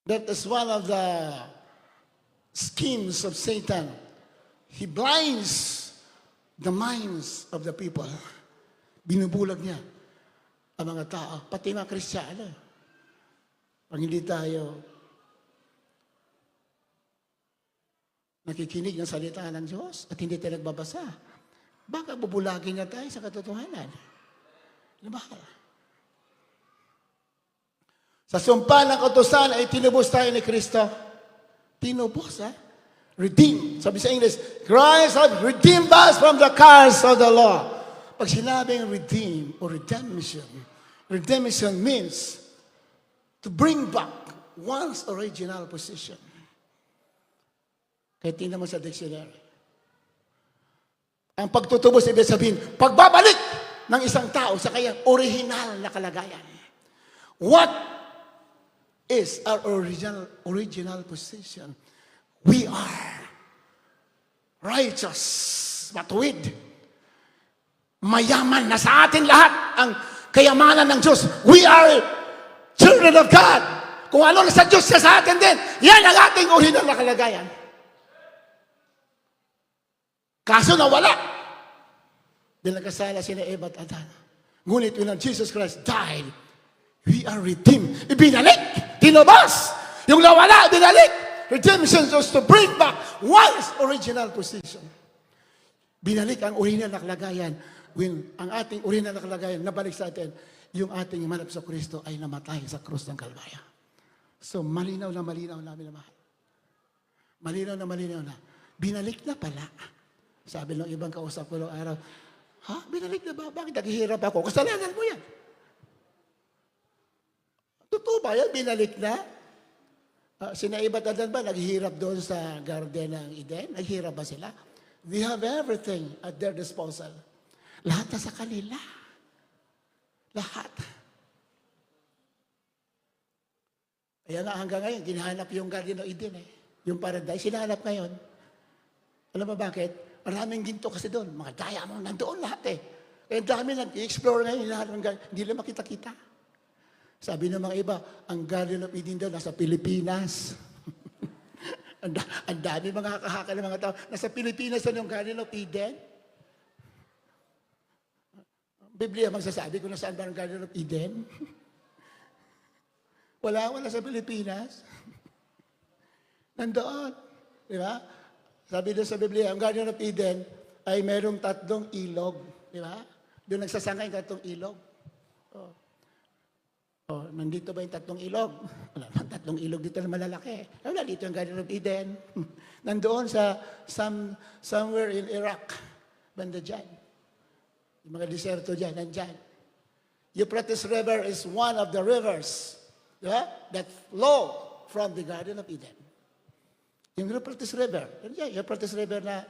That is one of the schemes of Satan. He blinds the minds of the people. Binubulag niya ang mga tao, pati mga Kristiyano. Pag hindi tayo nakikinig ng salita ng Diyos at hindi tayo nagbabasa, baka bubulagin niya tayo sa katotohanan. Diba? Sa sumpa ng kautusan ay tinubos tayo ni Kristo. Tinubos, ha? Redeem. Sabi sa English, Christ has redeemed us from the curse of the law. Pag sinabing redeem or redemption means to bring back one's original position. Kaya tingnan mo sa dictionary. Ang pagtutubos, ibig sabihin, pagbabalik ng isang tao sa kanyang original na kalagayan. What is our original position? We are righteous, matuwid, mayaman na sa atin lahat ang kayamanan ng Diyos. We are children of God. Kung ano na sa Diyos siya sa atin din, yan ang ating original na kalagayan. Kaso nawala. Dahil nagkasala sina Eva at Adan. Ngunit when Jesus Christ died, we are redeemed. Ibinalik, tinubos. Yung nawala, binalik. Redemption is to bring back one's original position. Binalik ang original na kalagayan. When ang ating original na kalagayan nabalik sa atin, yung ating manap sa Kristo ay namatay sa krus ng Kalbaryo. So malinaw na minamahal. Malinaw na. Binalik na pala. Sabi ng ibang kausap ko noong araw, ha? Binalik na ba? Bakit naghihirap ako? Kasalanan mo yan. Totoo ba yan? Binalik na? Sina Eva at Adan ba naghihirap doon sa garden ng Eden? Naghihirap ba sila? They have everything at their disposal. Lahat na sa kanila. Lahat. Kaya nga hanggang ngayon, ginahanap yung garden ng Eden eh. Yung paradise, hinahanap ngayon. Alam mo bakit? Maraming ginto kasi doon. Mga diamond, nandoon lahat eh. Kaya dami nag-explore ngayon, hindi lang makita-kita. Sabi ng mga iba, ang Garden of Eden daw nasa Pilipinas. Ang dami mga kakaka ng mga tao. Nasa Pilipinas na yung Garden of Eden. Biblia magsasabi kung nasaan ba ang Garden of Eden. Wala sa Pilipinas. Nandoon. Di ba? Sabi doon sa Biblia, ang Garden of Eden ay merong 3 ilog. Di ba? Doon nagsasangay yung 3 ilog. Nandito ba yung 3 ilog? Wala naman 3 ilog dito na malalaki. Wala dito yung Garden of Eden. Nandoon sa somewhere in Iraq. Banda dyan. Yung mga deserto dyan, nandyan. Euphrates River is one of the rivers that flow from the Garden of Eden. Yung Euphrates River. Euphrates River na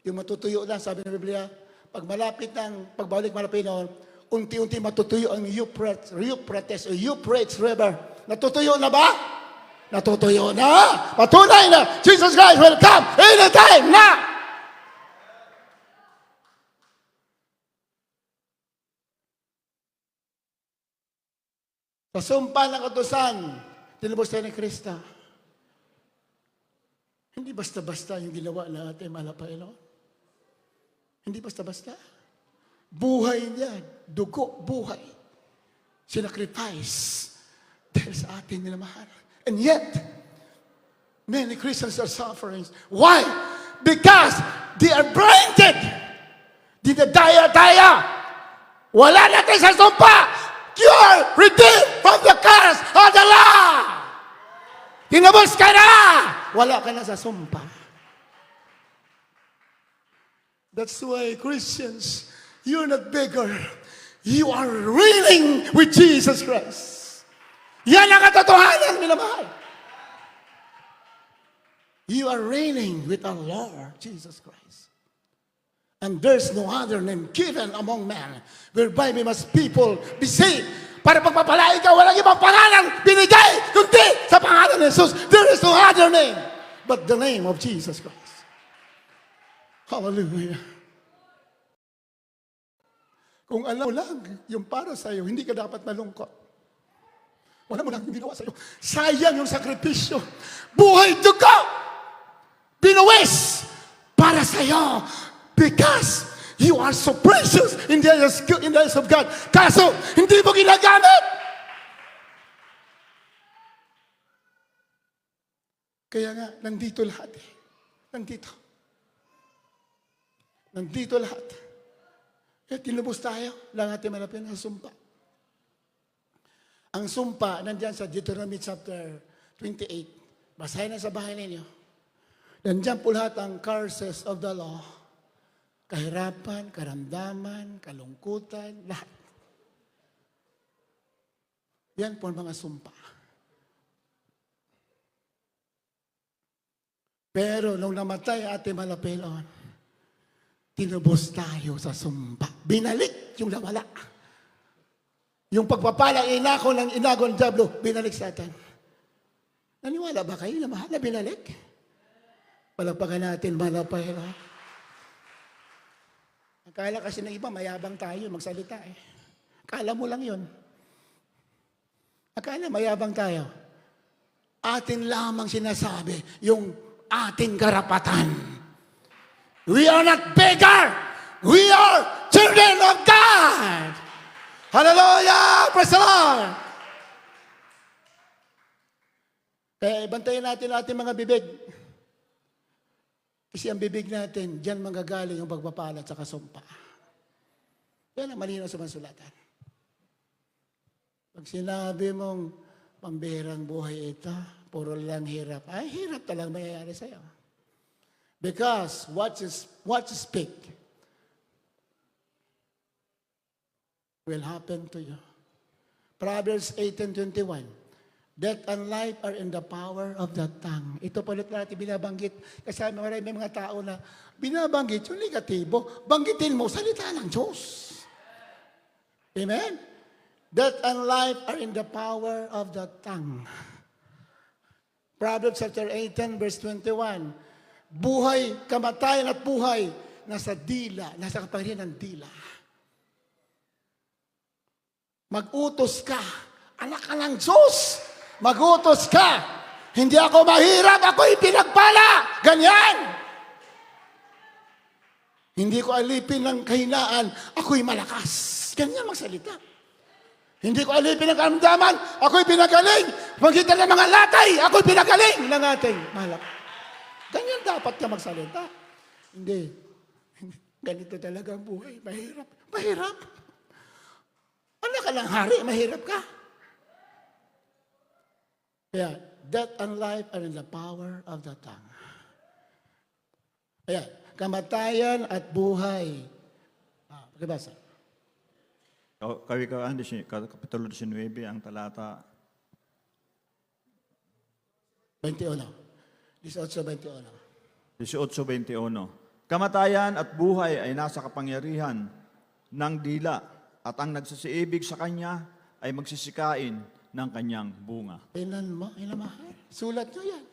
yung matutuyo na, sabi ng Biblia, pag malapit ng pagbalik malapit noon, unti-unti matutuyo ang Euphrates River. Natutuyo na ba? Natutuyo na. Patunay na Jesus Christ will come anytime na. Sa sumpa ng kautusan, tinubos tayo ni Kristo. Hindi basta-basta yung ginawa na ating mahal na Panginoon. Hindi basta-basta. Buhay niyan. Dugo, buhay. Sinacrifice. Dahil sa ating minamahal. And yet, many Christians are suffering. Why? Because they are blinded. Dinadaya-daya. Wala natin sa sumpa. You are redeemed from the curse of the law. Tinubos ka na. Wala ka na sa sumpa. That's why Christians, you're not beggar. You are reigning with Jesus Christ. Yan ang katotohanan, minamahal. You are reigning with our Lord Jesus Christ. And there's no other name given among men whereby we must people be saved. Para pagpapalain ka, walang ibang pangalan binigay, kundi sa pangalan ng Jesus. There is no other name but the name of Jesus Christ. Hallelujah. Kung alam mo lang yung para sa'yo, hindi ka dapat malungkot. Wala mo lang yung ginawa sa'yo. Sayang yung sakripisyo. Buhay dugo! Binuwis para sa'yo. Because you are so precious in the eyes of God. Kaso, hindi mo ginagamit. Kaya nga, nandito lahat eh. Nandito lahat. Kaya tinubos tayo lang ating malapit na sumpa. Ang sumpa, nandiyan sa Deuteronomy chapter 28. Basahin na sa bahay ninyo. Nandiyan po lahat ang curses of the law. Kahirapan, karamdaman, kalungkutan, lahat. Yan po ang mga sumpa. Pero nung namatay ating malapilon, tinubos tayo sa sumpa. Binalik yung nawala. Yung pagpapalang inako ng inagon Diablo, binalik sa atin. Naniwala ba kayo na mahal na binalik? Palagpagan natin, malapilon. Akala kasi ng iba, mayabang tayo magsalita eh. Akala mo lang yun. Akala mayabang tayo. Atin lamang sinasabi yung ating karapatan. We are not beggar. We are children of God. Hallelujah! Praise the Lord! Kaya ibantayan natin ating mga bibig. Kasi ang bibig natin, diyan manggagaling ang pagpapala at kasumpa. Yan ang malinaw sa masulatan. Pag sinabi mong pambihirang buhay ito, puro lang hirap. Ay, hirap talagang mayayari sa'yo. Because what you speak will happen to you. Proverbs 18:21. Death and life are in the power of the tongue. Ito palit natin binabanggit. Kasi may mga tao na binabanggit yung negatibo. Banggitin mo, salita ng Diyos. Amen? Death and life are in the power of the tongue. Proverbs chapter 18, verse 21. Buhay, kamatayan at buhay, nasa dila, nasa kapangyarihan ng dila. Mag-utos ka, anak ka ng Diyos. Mag-utos ka. Hindi ako mahirap, ako'y pinagpala. Ganyan. Hindi ko alipin ng kahinaan, ako'y malakas. Ganyan magsalita. Hindi ko alipin ng karamdaman, ako'y pinagaling. Magitan ng mga latay, ako'y pinagaling ng ating malak. Ganyan dapat ka magsalita. Hindi. Ganito talaga ang buhay. Mahirap. Mahirap. Ano ka lang hari, mahirap ka. Kaya, death and life are in the power of the tongue. Kaya, kamatayan at buhay. Pakibasa. Kawikaan, Kapitulo 19, ang talata 21. 18:21. 18-21. Kamatayan at buhay ay nasa kapangyarihan ng dila at ang nagsisiibig sa kanya ay magsisikain ng kanyang bunga. Tingnan mo, inamahal. Sulat nyo yan.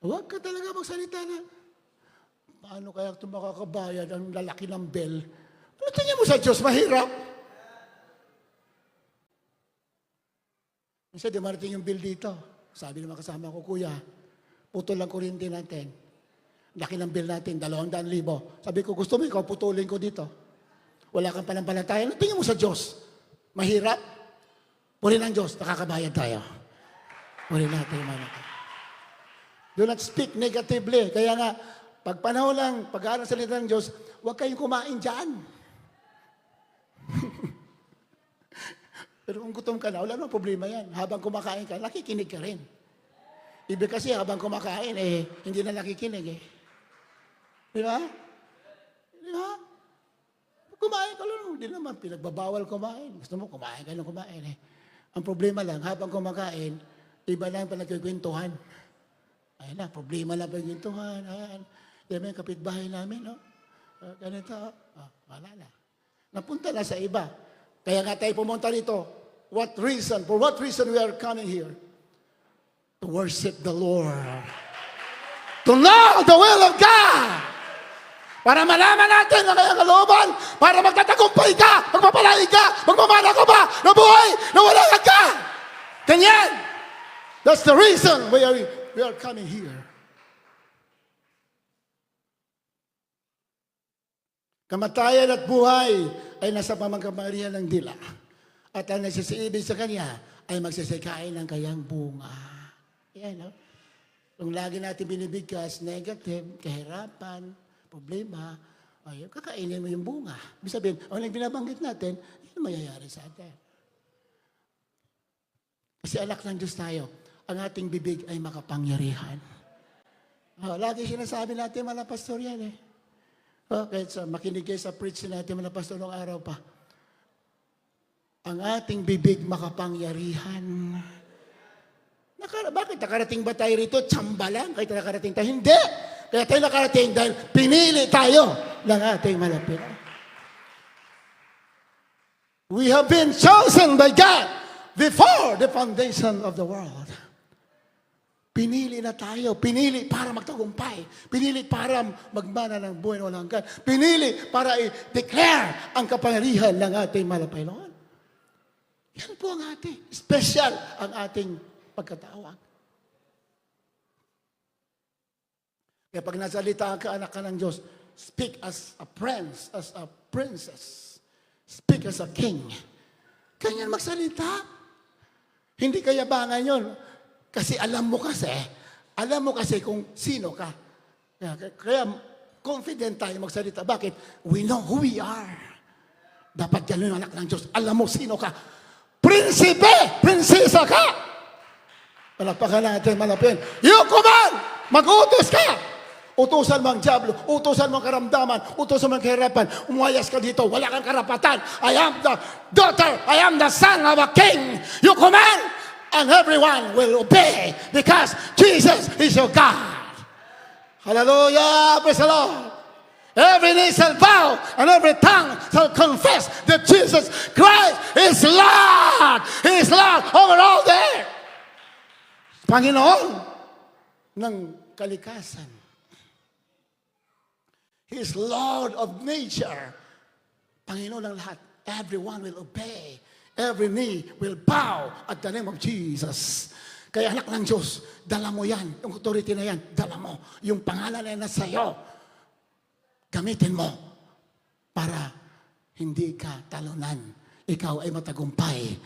Huwag ka talaga magsalita na, paano kaya ito makakabayad ang lalaki ng bell? Ano tingin mo sa Diyos? Mahirap. Minsan, di marating yung bill dito. Sabi ng mga kasama ko, Kuya, putol lang kuryente natin. Laki ng bill natin, 200,000. Sabi ko, gusto mo ikaw, putulin ko dito. Wala kang panampalataya. Ano tingin mo sa Diyos? Mahirap? Purihin ang Diyos, nakakabayad tayo. Purihin natin, manaka. Do not speak negatively. Kaya nga, pag panahon lang, pag-aaral sa salita ng Diyos, huwag kayong kumain dyan. Pero kung gutom ka na, wala namang problema yan. Habang kumakain ka, nakikinig ka rin. Ibig kasi habang kumakain, hindi na nakikinig eh. Di ba? Di ba? Kumain ka lang, hindi naman pinagbabawal kumain. Gusto mo, kumain ka lang kumain eh. Ang problema lang, habang kumakain, iba lang pa nagkikwentuhan. Ayun na, problema lang pa nagkikwentuhan. Ayan. Yan yung kapitbahay namin, no? Ganito, wala na. Napunta na sa iba. Kaya nga tayo pumunta rito. For what reason we are coming here? To worship the Lord. To know the will of God. Para malaman natin ang kanyang kalooban, para magtatagumpay ka, magpapalay ka, magmamana ka ba, nabuhay, nawala ka. Ganyan! That's the reason we are coming here. Kamatayan at buhay ay nasa pamangkamarihan ng dila. At ang nagsisiibig sa kanya ay magsasikain ng kayang bunga. Yan, no? Kung lagi natin binibigkas, negative, kahirapan, problema, ay kakainin mo yung bunga. Ibig sabihin, ang binabanggit natin, yun mayayari sa atin. Kasi anak ng Diyos tayo, ang ating bibig ay makapangyarihan. Lagi sinasabi natin, mga pastor yan eh. Okay, so makinig kayo sa preach natin, mga pastor, noong araw pa. Ang ating bibig makapangyarihan. Bakit nakarating ba tayo rito? Tsamba lang, kahit nakarating tayo. Hindi! Kaya tayo nakarating dahil pinili tayo ng ating malapitan. We have been chosen by God before the foundation of the world. Pinili na tayo. Pinili para magtagumpay. Pinili para magmana ng buhay na walang hanggan. Pinili para i-declare ang kapangyarihan ng ating malapailoon. Yan po ang ating special ang ating pagkatawag. Kaya pag nasalita ka, anak ka ng Diyos, speak as a prince, as a princess. Speak as a king. Ganyan magsalita. Hindi kayabangan yun. Kasi alam mo kasi kung sino ka. Kaya confident tayo magsalita. Bakit? We know who we are. Dapat ganun anak ng Diyos. Alam mo sino ka. Prinsipe! Prinsesa ka! Palakpakan natin, malapin. You command! Mag-utos ka! Utusan mo ang diablo, utusan mo ang karamdaman, utusan mo ang kahirapan, umayas ka dito, wala kang karapatan. I am the daughter, I am the son of a king. You command, and everyone will obey because Jesus is your God. Hallelujah, praise the Lord. Every knee shall bow and every tongue shall confess that Jesus Christ is Lord. He is Lord over all there. Panginoon ng kalikasan. He is Lord of nature. Panginoon ng lahat. Everyone will obey. Every knee will bow at the name of Jesus. Kaya anak ng Diyos, dala mo yan. Yung authority na yan, dala mo. Yung pangalan na yan na sa'yo, gamitin mo para hindi ka talunan. Ikaw ay matagumpay.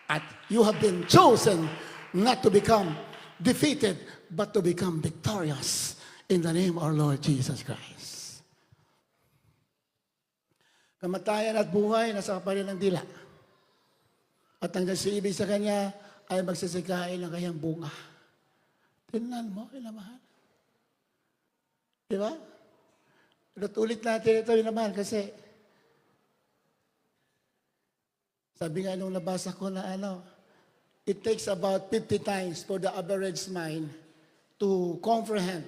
At you have been chosen not to become defeated, but to become victorious in the name of our Lord Jesus Christ. Kamatayan at buhay nasa kapalit ng dila. At ang nagsiibig sa kanya ay magsasikain ng kanyang bunga. Tingnan mo, inamahan. Di ba? Ulit natin ito, inamahan, kasi sabi nga nung nabasa ko na it takes about 50 times for the average mind to comprehend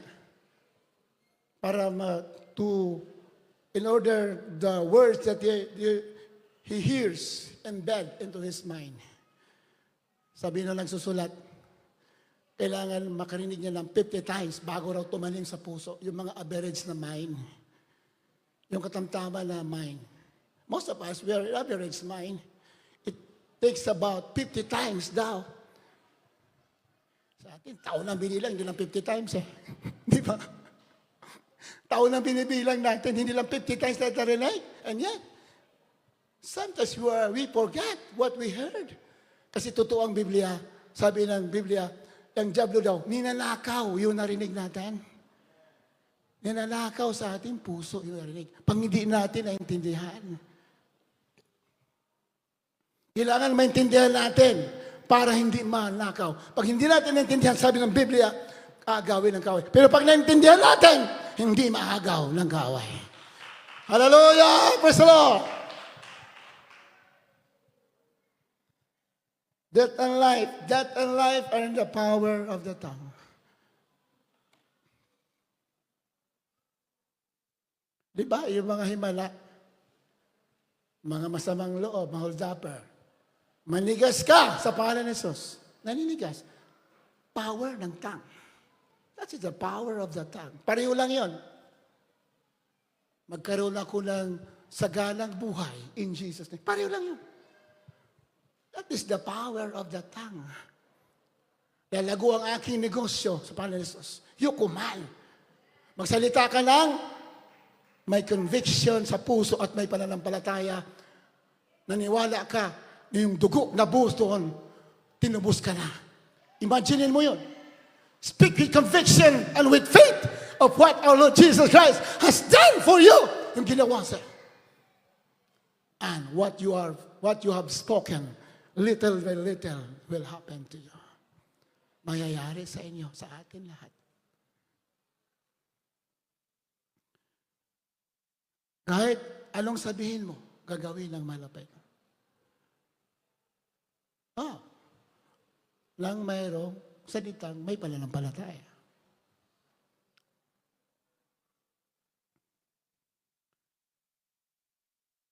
in order the words that he hears embed into his mind. Sabi na nagsusulat, kailangan makarinig niya ng 50 times bago raw tumanim sa puso, yung mga average na mind. Yung katamtama na mind. Most of us, we are average mind. It takes about 50 times daw. Sa atin, taon ang binilang, hindi lang 50 times eh. Di ba? Taon ang binibilang natin, hindi lang 50 times na narinig. And yet, sometimes we forget what we heard. Kasi totoo ang Biblia. Sabi ng Biblia, ang diablo daw, ninanakaw yung narinig natin. Ninanakaw sa ating puso yung narinig. Pag hindi natin naintindihan. Kailangan maintindihan natin para hindi manakaw. Pag hindi natin naintindihan, sabi ng Biblia, agawin ng kaway. Pero pag naintindihan natin, hindi maagaw ng kaway. Hallelujah! Praise the Lord! Death and life are in the power of the tongue. Di ba? Yung mga himala, mga masamang loob, mga holdupper, manigas ka sa pangalan ni Jesus. Naninigas. Power ng tongue. That is the power of the tongue. Pareho lang yon. Magkaroon ako ng saganang buhay in Jesus' name. Pareho lang yun. That is the power of the tongue. Lalago ang aking negosyo sa pangalan ni Jesus. You command. Magsalita ka lang, may conviction sa puso at may pananampalataya. Naniwala ka na yung dugo na buhos doon, tinubos ka na. Imaginin mo yun. Speak with conviction and with faith of what our Lord Jesus Christ has done for you. Yung ginawa sa'yo. And what you have spoken, little by little, will happen to you. Mangyayari sa inyo, sa atin lahat. Kahit anong sabihin mo, gagawin ng malapit. Lang mayroong salitang may pananampalataya.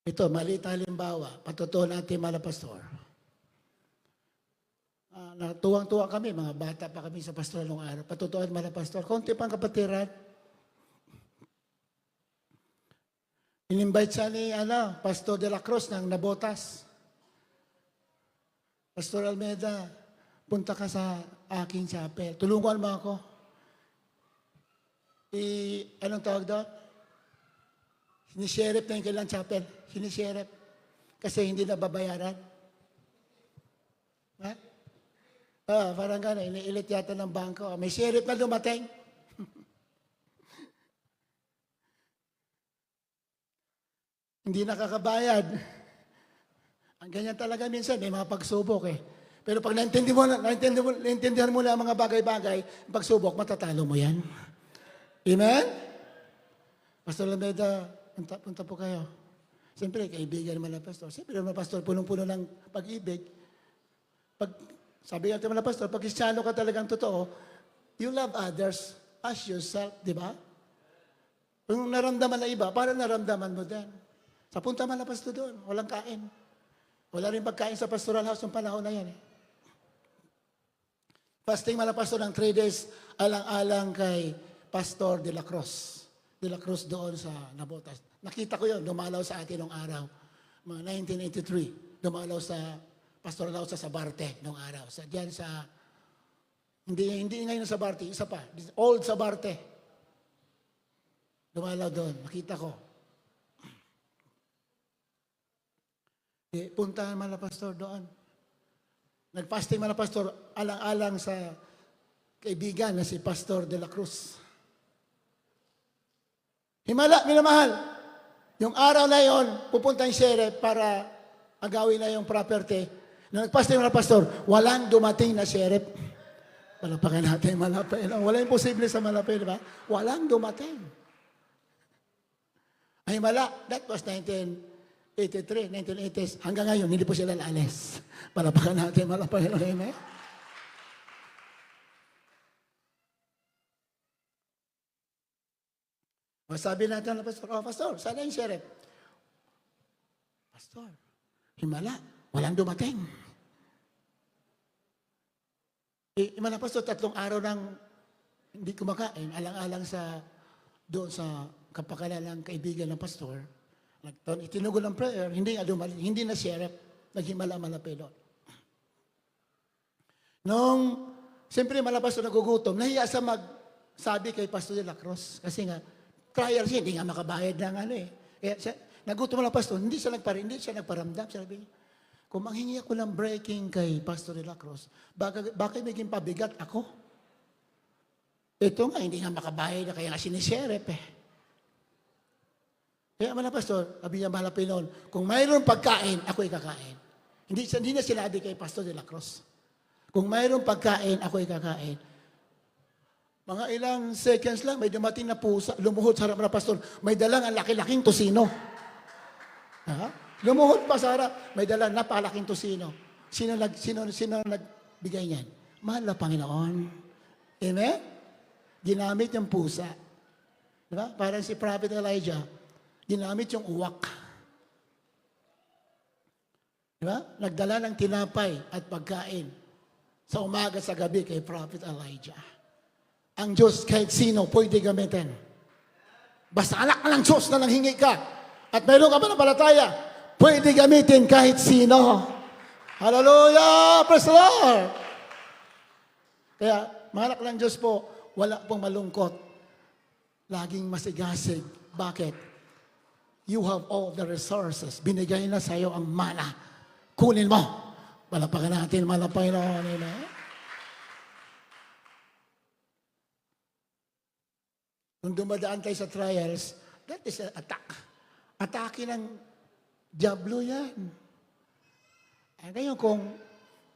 Ito, maliit na halimbawa, patutuo natin mga pastor. Natuwang-tuwa kami, mga bata pa kami sa pastoral nung araw. Patutuan mga pastor, konti pang kapatiran. In-invite siya ni Pastor de la Cruz ng Nabotas. Pastor Almeida, punta ka sa aking chapel. Tulungan mo ako. Anong tawag doon? Sinisheriff na yung kailang chapel. Sinisheriff. Kasi hindi na babayaran. Ha? Parang gano'n. Iniilit yata ng bangko. May sheriff na dumating. Hindi nakakabayad. Ang ganyan talaga minsan, may mga pagsubok eh. Pero pag naintindihan mo na ang mga bagay-bagay, pagsubok, matatalo mo yan. Amen? Pastor Lameda, punta po kayo. Siyempre, kaibigan naman ng pastor. Siyempre naman, pastor, punong-puno ng pag-ibig. Sabi natin naman ng pastor, pag Kristiyano ka talagang totoo, you love others as yourself, di ba? Kung naramdaman na iba, parang naramdaman mo din. Sa punta man na pastor doon, walang kain. Wala rin pagkain sa pastoral house ng panahon na yan. Fasting man na pastor ng 3 days, alang-alang kay Pastor de la Cruz. De la Cruz doon sa Nabotas. Nakita ko yun, dumalaw sa atin nung araw. Mga 1983, dumalaw sa pastoral house sa Sabarte nung araw. Diyan sa, hindi ngayon sa Sabarte, isa pa, Old Sabarte. Dumalaw doon, nakita ko. Puntahan man na pastor doon. Nagfasting man na pastor, alang-alang sa kaibigan na si Pastor de la Cruz. Himala, minamahal. Yung araw na yon, pupunta yung sheriff para agawin na yung property. Nung nagfasting man na pastor, walang dumating na sheriff. Palapakan natin Malapay. Walang imposible sa Malapay, di ba? Walang dumating. Ay, himala. That was 1983, 1980s. Hanggang ngayon, hindi po sila naalis. Palapakan natin, Malapay. Amen? Sabi natin na pastor, pastor, sana yung sheriff. Pastor, himala, walang dumating. Himala, pastor, 3 araw nang hindi kumakain, alang-alang sa doon sa kapakanan ng kaibigan ng pastor. Itinugon ng prayer, hindi na sheriff, naghimala-malapay doon. Nung, siyempre malabas na nagugutom, nahiya sa magsabi kay Pastor de la Cruz. Kasi nga, trial siya, hindi nga makabayad ng Kaya siya, nagutom lang pastor, hindi siya nagparamdam. Sabi niya, kung manghingi ako ng breaking kay Pastor de la Cruz, bakit maging pabigat ako? Ito nga, hindi nga makabayad na kaya nga sinisheriff eh. Kaya mga pastor, sabi niya malapit noon, kung mayroong pagkain, ako ikakain. Hindi na sinabi kay Pastor de la Cruz. Kung mayroong pagkain, ako ikakain. Mga ilang seconds lang, may dumating na pusa, lumuhod sa harap ng pastor, may dalang ang laki-laking tosino. Lumuhod pa sa harap, may dalang napakalaking tosino. Sino nagbigay niyan? Mahal na Panginoon. Amen? Ginamit yung pusa. Diba? Parang si Prophet Elijah, ginamit yung uwak. Diba? Nagdala ng tinapay at pagkain sa umaga sa gabi kay Prophet Elijah. Ang Diyos kahit sino pwede gamitin. Basta anak ng Diyos na nanghingi ka at mayroon ka manampalataya, pwede gamitin kahit sino. Hallelujah! Praise the Lord! Kaya, mga anak ng Diyos po, wala pong malungkot. Laging masigasig. Bakit? You have all the resources. Binigay na sa iyo ang mana. Kunin mo. Palapakan natin, malapay na. Amen. Kung dumadaan tayo sa trials, that is an attack. Atake ng diablo yan. Ngayon kung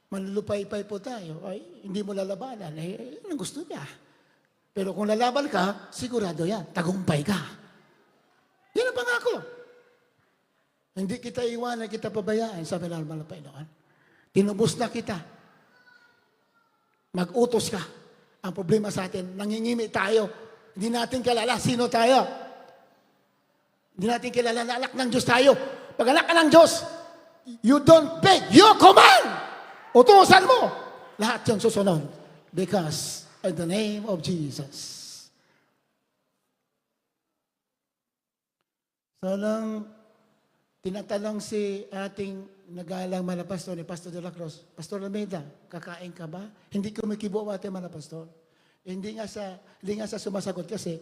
manlulupay-pay po tayo, ay hindi mo lalabanan, yun ang gusto niya. Pero kung lalaban ka, sigurado yan, tagumpay ka. Yan ang pangako. Hindi kita iwanan, kita pabayaan, sabi ng Panginoon. Tinubos na kita. Mag-utos ka. Ang problema sa atin, nangingimi tayo. Hindi natin kilala sino tayo. Hindi natin kilala na anak ng Diyos tayo. Pag anak ka ng Diyos, you don't beg, you command. Utusan mo. Lahat yung susunod. Because in the name of Jesus. So nang tinatanong si ating nagalang malapastor ni Pastor de la Cruz, Pastor Lameda, kakain ka ba? Hindi kumikibo ating malapastor. Hindi nga sa sumasagot kasi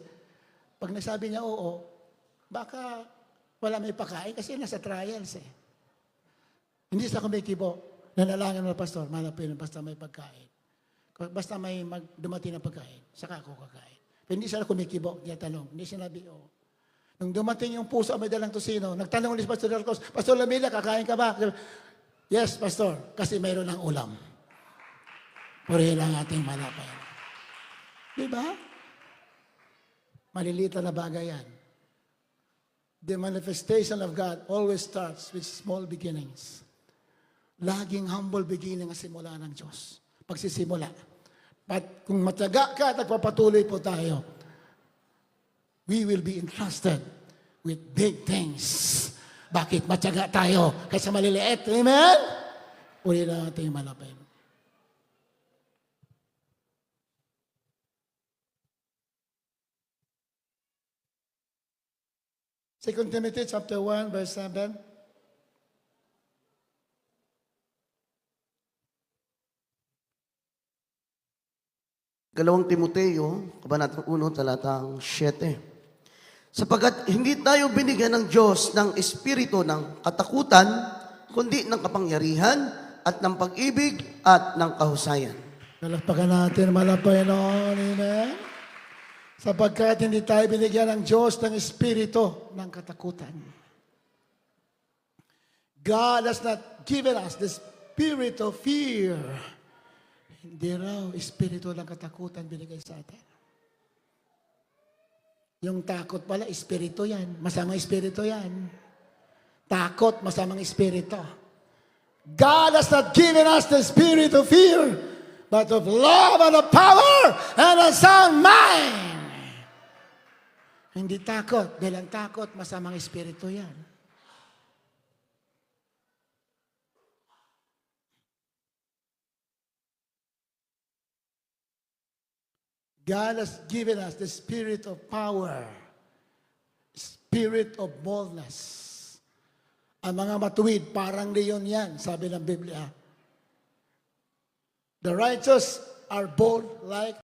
pag nasabi niya oo, baka wala may pakain kasi nasa trials eh. Hindi sa kumikibo, nanalangin ng pastor, malapit ng pastor may pagkain. Basta may dumating na pagkain, saka ako kakain. Pero hindi siya kumikibo, niya tanong, hindi sinabi oo. Nung dumating yung puso may dalang tosino, nagtanong ulit si Pastor Darcos, Pastor Lamila, kakain ka ba? Yes, Pastor, kasi mayroon ng ulam. Purihin ang ating malapay. Diba? Maliliit na bagay yan. The manifestation of God always starts with small beginnings. Laging humble beginning ang simula ng Diyos. Pagsisimula. But kung matyaga ka at nagpapatuloy po tayo, we will be entrusted with big things. Bakit matyaga tayo kaysa maliliit? Amen? Uli na ating malapay. 2 Timothy chapter 1, verse 7. Kalawang Timoteo, Kabanatang 1, talatang 7. Sapagkat hindi tayo binigyan ng Diyos ng espiritu ng katakutan, kundi ng kapangyarihan at ng pag-ibig at ng kahusayan. Palakpakan natin malapay noon. Amen. Sapagkat hindi tayo binigyan ng Diyos ng espiritu ng katakutan. God has not given us the spirit of fear. Hindi raw espiritu ng katakutan binigay sa atin. Yung takot pala, espiritu yan. Masamang espiritu yan. Takot, masamang espiritu. God has not given us the spirit of fear, but of love and of power and a sound mind. Hindi takot. Dahil ang takot, masamang espiritu yan. God has given us the spirit of power, spirit of boldness. Ang mga matuwid, parang leon yan, sabi ng Biblia. The righteous are bold like